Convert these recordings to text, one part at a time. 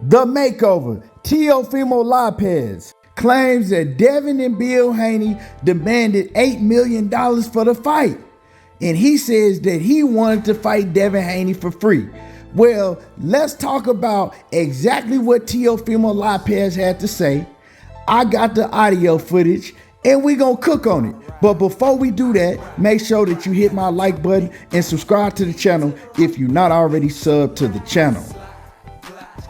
The Makeover, Teofimo Lopez, claims that Devin and Bill Haney demanded $8 million for the fight. And he says that he wanted to fight Devin Haney for free. Well, let's talk about exactly what Teofimo Lopez had to say. I got the audio footage and we gonna cook on it. But before we do that, make sure that you hit my like button and subscribe to the channel if you're not already subbed to the channel.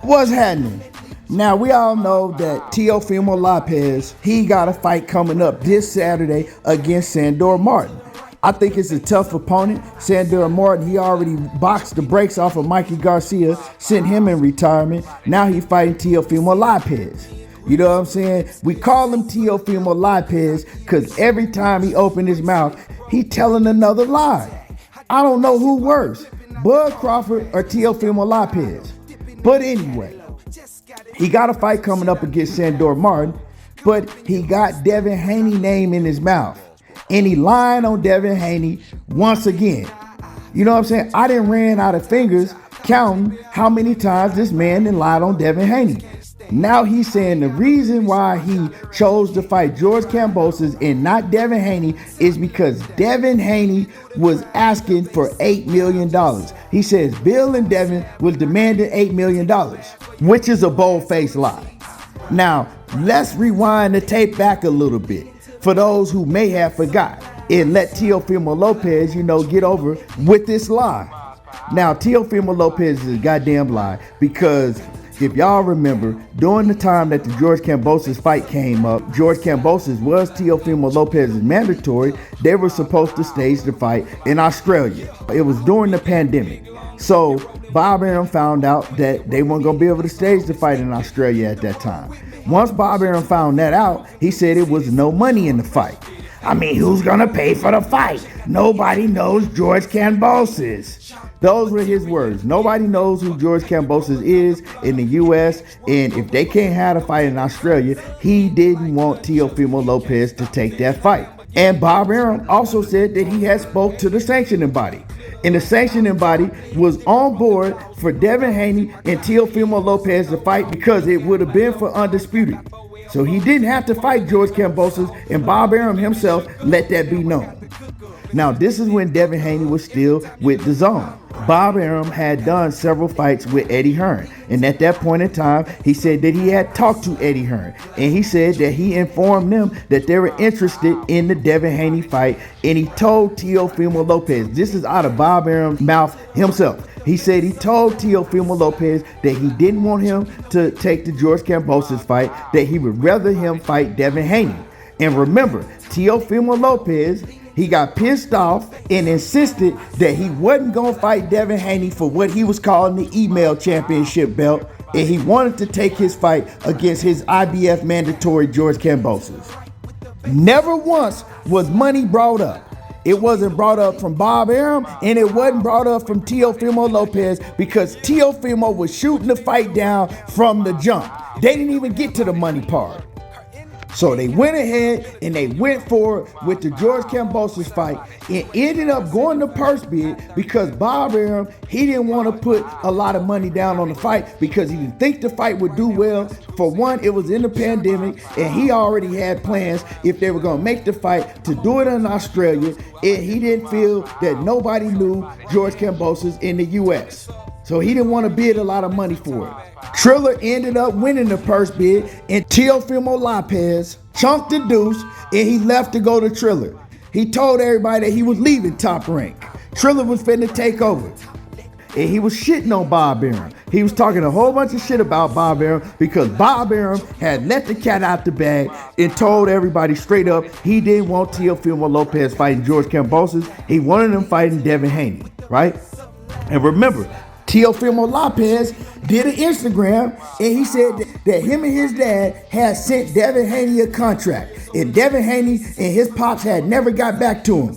What's happening? Now, we all know that Teofimo Lopez, he got a fight coming up this Saturday against Sandor Martin. I think it's a tough opponent. Sandor Martin, he already boxed the brakes off of Mikey Garcia, sent him in retirement. Now he's fighting Teofimo Lopez. You know what I'm saying? We call him Teofimo Lopez because every time he opened his mouth, he telling another lie. I don't know who worse, Bud Crawford or Teofimo Lopez. But anyway, he got a fight coming up against Sandor Martin, but he got Devin Haney name in his mouth. And he lying on Devin Haney once again. You know what I'm saying? I done ran out of fingers counting how many times this man done lied on Devin Haney. Now he's saying the reason why he chose to fight George Kambosos and not Devin Haney is because Devin Haney was asking for $8 million. He says Bill and Devin was demanding $8 million, which is a bold-faced lie. Now, let's rewind the tape back a little bit for those who may have forgot and let Teofimo Lopez, get over with this lie. Now, Teofimo Lopez is a goddamn lie because if y'all remember, during the time that the George Kambosos fight came up, George Kambosos was Teofimo Lopez's mandatory. They were supposed to stage the fight in Australia. It was during the pandemic. So Bob Arum found out that they weren't going to be able to stage the fight in Australia at that time. Once Bob Arum found that out, he said it was no money in the fight. I mean, who's going to pay for the fight? Nobody knows George Kambosos. Those were his words. Nobody knows who George Kambosos is in the U.S. And if they can't have a fight in Australia, he didn't want Teofimo Lopez to take that fight. And Bob Arum also said that he had spoke to the sanctioning body. And the sanctioning body was on board for Devin Haney and Teofimo Lopez to fight because it would have been for undisputed. So he didn't have to fight George Kambosos, and Bob Arum himself let that be known. Now, this is when Devin Haney was still with the Zone. Bob Arum had done several fights with Eddie Hearn, and at that point in time, he said that he had talked to Eddie Hearn, and he said that he informed them that they were interested in the Devin Haney fight, and he told Teofimo Lopez, this is out of Bob Arum's mouth himself, he said he told Teofimo Lopez that he didn't want him to take the George Kambosos fight, that he would rather him fight Devin Haney. And remember, Teofimo Lopez, he got pissed off and insisted that he wasn't going to fight Devin Haney for what he was calling the email championship belt, and he wanted to take his fight against his IBF mandatory George Kambosos. Never once was money brought up. It wasn't brought up from Bob Arum, and it wasn't brought up from Teofimo Lopez because Teofimo was shooting the fight down from the jump. They didn't even get to the money part. So they went ahead and they went forward with the George Kambosos fight and ended up going to purse bid because Bob Arum, he didn't want to put a lot of money down on the fight because he didn't think the fight would do well. For one, it was in the pandemic and he already had plans if they were going to make the fight to do it in Australia, and he didn't feel that nobody knew George Kambosos in the U.S. So he didn't want to bid a lot of money for it. Triller ended up winning the purse bid, and Teofimo Lopez chunked the deuce, and he left to go to Triller. He told everybody that he was leaving Top Rank. Triller was finna take over. And he was shitting on Bob Arum. He was talking a whole bunch of shit about Bob Arum because Bob Arum had let the cat out the bag and told everybody straight up he didn't want Teofimo Lopez fighting George Kambosos. He wanted him fighting Devin Haney, right? And remember, Teofimo Lopez did an Instagram, and he said that him and his dad had sent Devin Haney a contract, and Devin Haney and his pops had never got back to him.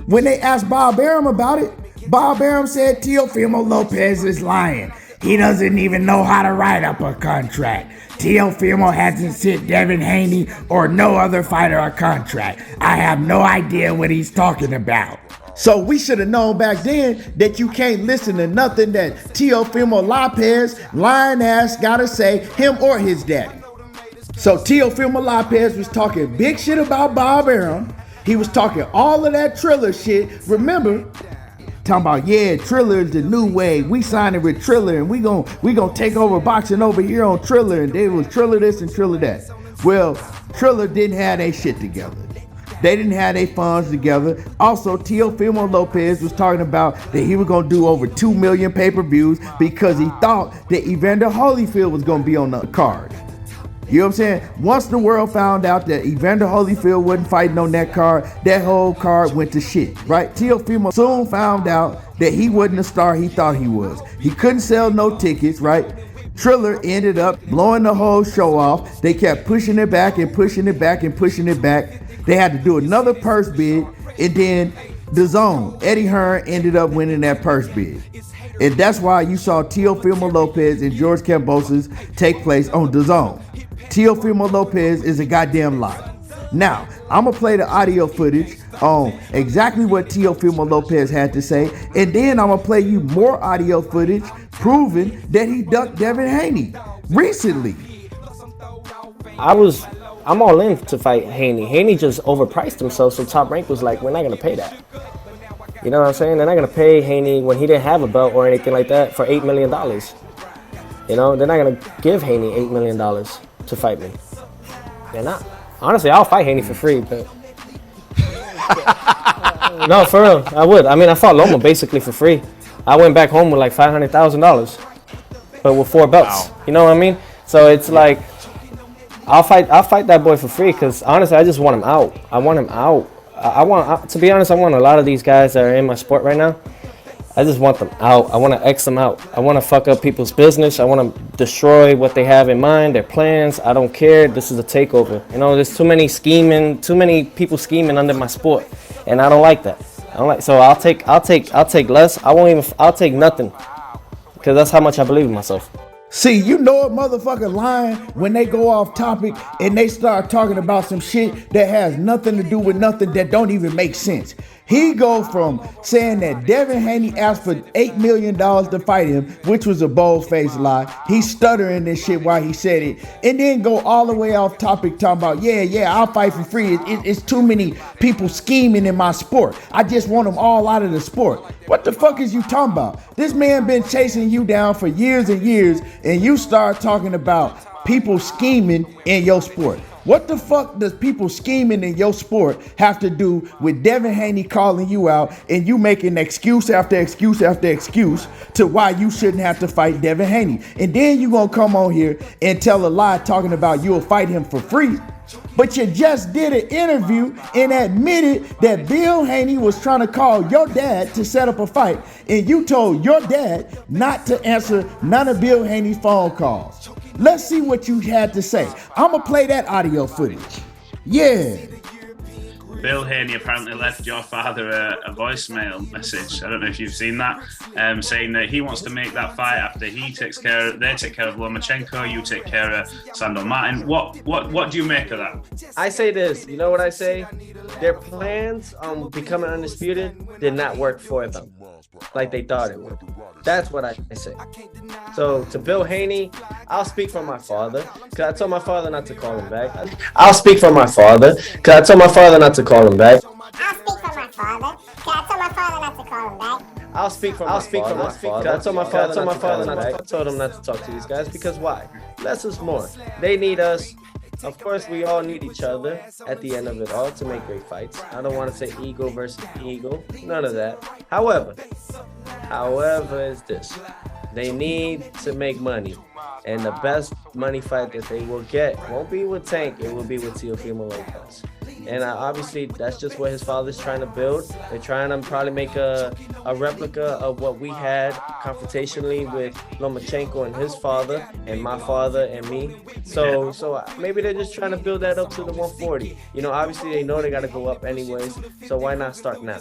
When they asked Bob Arum about it, Bob Arum said Teofimo Lopez is lying. He doesn't even know how to write up a contract. Teofimo hasn't sent Devin Haney or no other fighter a contract. I have no idea what he's talking about. So we should have known back then that you can't listen to nothing that Teofimo Lopez, lying ass, gotta say, him or his daddy. So Teofimo Lopez was talking big shit about Bob Arum. He was talking all of that Triller shit. Remember, talking about, yeah, Triller is the new wave. We signing with Triller and we gonna take over boxing over here on Triller. And they was Triller this and Triller that. Well, Triller didn't have their shit together. They didn't have their funds together. Also, Teofimo Lopez was talking about that he was gonna do over 2 million pay-per-views because he thought that Evander Holyfield was gonna be on the card. You know what I'm saying? Once the world found out that Evander Holyfield wasn't fighting on that card, that whole card went to shit, right? Teofimo soon found out that he wasn't the star he thought he was. He couldn't sell no tickets, right? Triller ended up blowing the whole show off. They kept pushing it back and pushing it back and pushing it back. They had to do another purse bid, and then DAZN, Eddie Hearn ended up winning that purse bid. And that's why you saw Teofimo Lopez and George Kambosos take place on DAZN. Teofimo Lopez is a goddamn lie. Now, I'm going to play the audio footage on exactly what Teofimo Lopez had to say, and then I'm going to play you more audio footage proving that he ducked Devin Haney recently. I'm all in to fight Haney. Haney just overpriced himself, so Top Rank was like, we're not going to pay that. You know what I'm saying? They're not going to pay Haney when he didn't have a belt or anything like that for $8 million. You know, they're not going to give Haney $8 million to fight me. They're not. Honestly, I'll fight Haney for free, but... No, for real, I would. I mean, I fought Loma basically for free. I went back home with like $500,000, but with 4 belts. Wow. You know what I mean? So it's like... I'll fight that boy for free because honestly, I just want him out. I want him out. To be honest, I want a lot of these guys that are in my sport right now. I just want them out. I want to X them out. I want to fuck up people's business. I want to destroy what they have in mind, their plans. I don't care. This is a takeover. You know, there's too many people scheming under my sport, and I don't like that. So I'll take less. I'll take nothing because that's how much I believe in myself. See, you know a motherfucker lying when they go off topic and they start talking about some shit that has nothing to do with nothing that don't even make sense. He go from saying that Devin Haney asked for $8 million to fight him, which was a bold-faced lie. He's stuttering this shit while he said it. And then go all the way off topic talking about, yeah, I'll fight for free. It's too many people scheming in my sport. I just want them all out of the sport. What the fuck is you talking about? This man been chasing you down for years and years, and you start talking about people scheming in your sport. What the fuck does people scheming in your sport have to do with Devin Haney calling you out and you making excuse after excuse after excuse to why you shouldn't have to fight Devin Haney? And then you gonna come on here and tell a lie talking about you'll fight him for free. But you just did an interview and admitted that Bill Haney was trying to call your dad to set up a fight, and you told your dad not to answer none of Bill Haney's phone calls. Let's see what you had to say. I'm gonna play that audio footage. Yeah. Bill Haney apparently left your father a voicemail message. I don't know if you've seen that, saying that he wants to make that fight after they take care of Lomachenko, you take care of Sandor Martin. What do you make of that? I say this. You know what I say? Their plans on becoming undisputed did not work for them like they thought it would. That's what I say. So to Bill Haney, I'll speak for my father, because I told my father not to call him back. I'll speak for my father, because I told my father not to call him back. I'll speak for my father, because I told my father not to call him back. I'll speak for my father. I told my father not to told him not to talk to these guys, because why? Less is more. They need us. Of course, we all need each other at the end of it all to make great fights. I don't want to say ego versus ego, none of that. However is this. They need to make money. And the best money fight that they will get won't be with Tank, it will be with Teofimo Lopez. And obviously, that's just what his father's trying to build. They're trying to probably make a replica of what we had confrontationally with Lomachenko and his father, and my father and me. So maybe they're just trying to build that up to the 140. You know, obviously they know they got to go up anyways. So why not start now?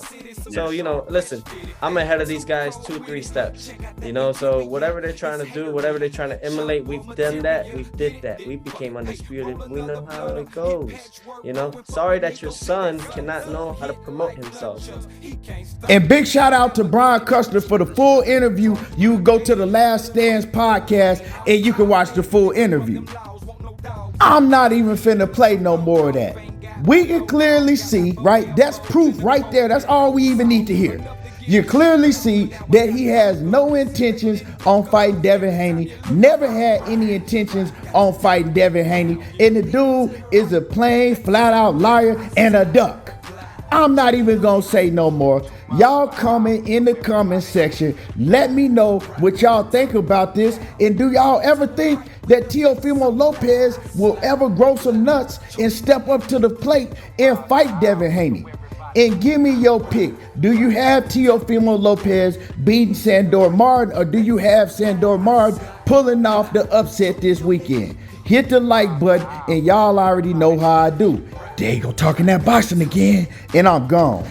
So, you know, listen, I'm ahead of these guys 2-3 steps. You know, so whatever they're trying to do, whatever they're trying to emulate, we've done that. We did that. We became undisputed. We know how it goes. You know, sorry worried that your son cannot know how to promote himself. And big shout out to Brian Custer for the full interview. You go to the Last Stands podcast and you can watch the full interview. I'm not even finna play no more of that. We can clearly see, right? That's proof right there. That's all we even need to hear. You clearly see that he has no intentions on fighting Devin Haney, never had any intentions on fighting Devin Haney, and the dude is a plain, flat-out liar and a duck. I'm not even gonna say no more. Y'all comment in the comment section. Let me know what y'all think about this, and do y'all ever think that Teofimo Lopez will ever grow some nuts and step up to the plate and fight Devin Haney? And give me your pick. Do you have Teofimo Lopez beating Sandor Martin, or do you have Sandor Martin pulling off the upset this weekend? Hit the like button, and y'all already know how I do. There you go, talking that boxing again, and I'm gone.